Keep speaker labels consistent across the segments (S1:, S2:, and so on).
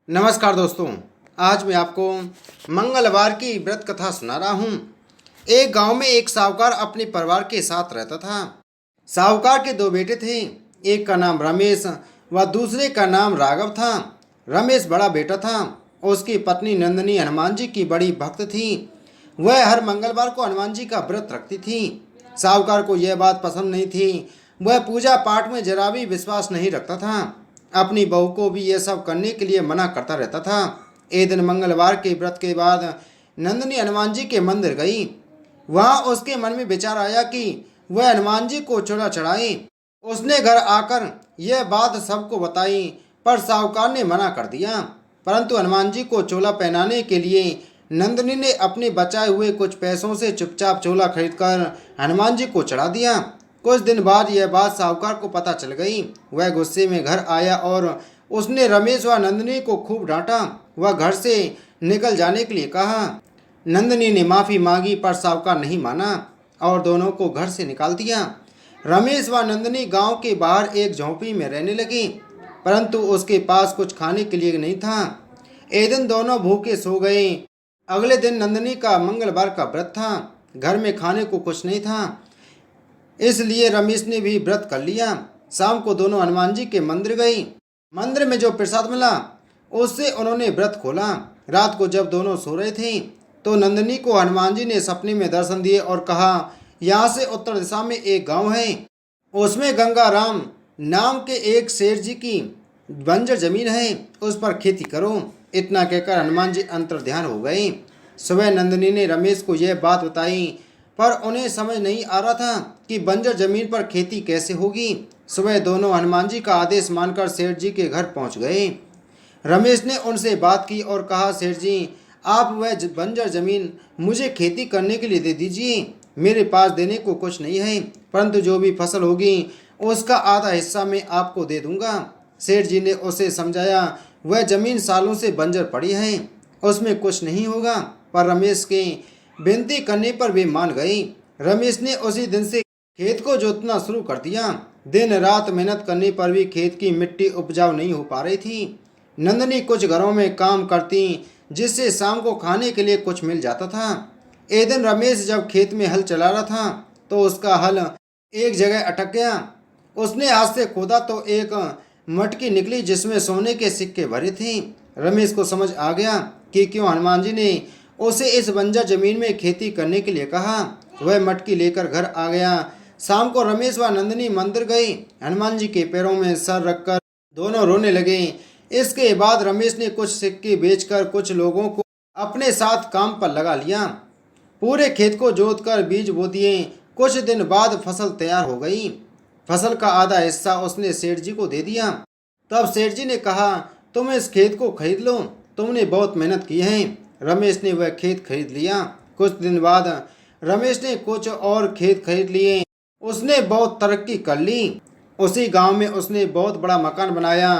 S1: नमस्कार दोस्तों। आज मैं आपको मंगलवार की व्रत कथा सुना रहा हूँ। एक गांव में एक साहूकार अपने परिवार के साथ रहता था। साहूकार के दो बेटे थे। एक का नाम रमेश व दूसरे का नाम राघव था। रमेश बड़ा बेटा था। उसकी पत्नी नंदिनी हनुमान जी की बड़ी भक्त थी। वह हर मंगलवार को हनुमान जी का व्रत रखती थी। साहूकार को यह बात पसंद नहीं थी। वह पूजा पाठ में जरा भी विश्वास नहीं रखता था। अपनी बहू को भी यह सब करने के लिए मना करता रहता था। एक दिन मंगलवार के व्रत के बाद नंदिनी हनुमान जी के मंदिर गई। वहां उसके मन में विचार आया कि वह हनुमान जी को चूल्हा चढ़ाए। उसने घर आकर यह बात सबको बताई, पर साहूकार ने मना कर दिया। परंतु हनुमान जी को चोला पहनाने के लिए नंदिनी ने अपने बचाए हुए कुछ पैसों से चुपचाप चोला खरीदकर हनुमान जी को चढ़ा दिया। कुछ दिन बाद यह बात साहूकार को पता चल गई। वह गुस्से में घर आया और उसने रमेश व नंदिनी को खूब डांटा। वह घर से निकल जाने के लिए कहा। नंदिनी ने माफ़ी मांगी, पर साहूकार नहीं माना और दोनों को घर से निकाल दिया। रमेश व नंदिनी गांव के बाहर एक झोंपड़ी में रहने लगी, परंतु उसके पास कुछ खाने के लिए नहीं था। एक दिन दोनों भूखे सो गए। अगले दिन नंदिनी का मंगलवार का व्रत था। घर में खाने को कुछ नहीं था, इसलिए रमेश ने भी व्रत कर लिया। शाम को दोनों हनुमान जी के मंदिर गई। मंदिर में जो प्रसाद मिला उससे उन्होंने व्रत खोला। रात को जब दोनों सो रहे थे तो नंदिनी को हनुमान जी ने सपने में दर्शन दिए और कहा, यहाँ से उत्तर दिशा में एक गांव है, उसमें गंगाराम नाम के एक शेर जी की बंजर जमीन है, उस पर खेती करो। इतना कहकर हनुमान जी अंतर्ध्यान हो गए। सुबह नंदिनी ने रमेश को यह बात बताई, पर उन्हें समझ नहीं आ रहा था कि बंजर जमीन पर खेती कैसे होगी। सुबह दोनों हनुमान जी का आदेश मानकर सेठ जी के घर पहुंच गए। रमेश ने उनसे बात की और कहा, सेठ जी, आप वह बंजर जमीन मुझे खेती करने के लिए दे दीजिए। मेरे पास देने को कुछ नहीं है, परंतु जो भी फसल होगी उसका आधा हिस्सा मैं आपको दे दूंगा। सेठ जी ने उसे समझाया, वह जमीन सालों से बंजर पड़ी है, उसमें कुछ नहीं होगा। पर रमेश के विनती करने पर वे मान गई। रमेश ने उसी दिन से खेत को जोतना शुरू कर दिया। दिन रात मेहनत करने पर भी खेत की मिट्टी उपजाऊ नहीं हो पा रही थी। नंदिनी कुछ घरों में काम करती, जिससे शाम को खाने के लिए कुछ मिल जाता था। एक दिन रमेश जब खेत में हल चला रहा था तो उसका हल एक जगह अटक गया। उसने हाथ से खोदा तो एक मटकी निकली जिसमें सोने के सिक्के भरे थे। रमेश को समझ आ गया कि क्यों हनुमान जी ने उसे इस बंजर जमीन में खेती करने के लिए कहा। वह मटकी लेकर घर आ गया। शाम को रमेश व नंदिनी मंदिर गए। हनुमान जी के पैरों में सर रखकर दोनों रोने लगे। इसके बाद रमेश ने कुछ सिक्के बेचकर कुछ लोगों को अपने साथ काम पर लगा लिया। पूरे खेत को जोतकर बीज बो दिए। कुछ दिन बाद फसल तैयार हो गई। फसल का आधा हिस्सा उसने सेठ जी को दे दिया। तब सेठ जी ने कहा, तुम इस खेत को खरीद लो, तुमने बहुत मेहनत की है। रमेश ने वह खेत खरीद लिया। कुछ दिन बाद रमेश ने कुछ और खेत खरीद लिए। उसने बहुत तरक्की कर ली। उसी गांव में उसने बहुत बड़ा मकान बनाया।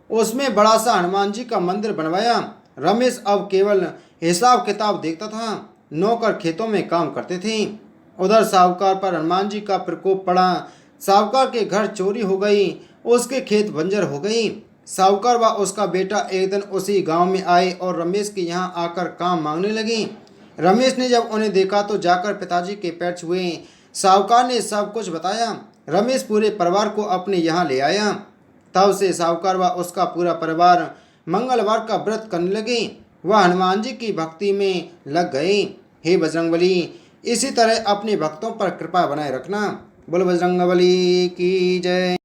S1: उसमें बड़ा सा हनुमान जी का मंदिर बनवाया। रमेश अब केवल हिसाब किताब देखता था। नौकर खेतों में काम करते थे। उधर साहूकार पर हनुमान जी का प्रकोप पड़ा। साहूकार के घर चोरी हो गई। उसके खेत बंजर हो गई। साहूकार व उसका बेटा एक दिन उसी गांव में आए और रमेश के यहाँ आकर काम मांगने लगे। रमेश ने जब उन्हें देखा तो जाकर पिताजी के पैर छुए। साहूकार ने सब कुछ बताया। रमेश पूरे परिवार को अपने यहाँ ले आया। तब से साहूकार व उसका पूरा परिवार मंगलवार का व्रत करने लगे। वह हनुमान जी की भक्ति में लग गए। हे बजरंगबली, इसी तरह अपने भक्तों पर कृपा बनाए रखना। बोल बजरंगबली की जय।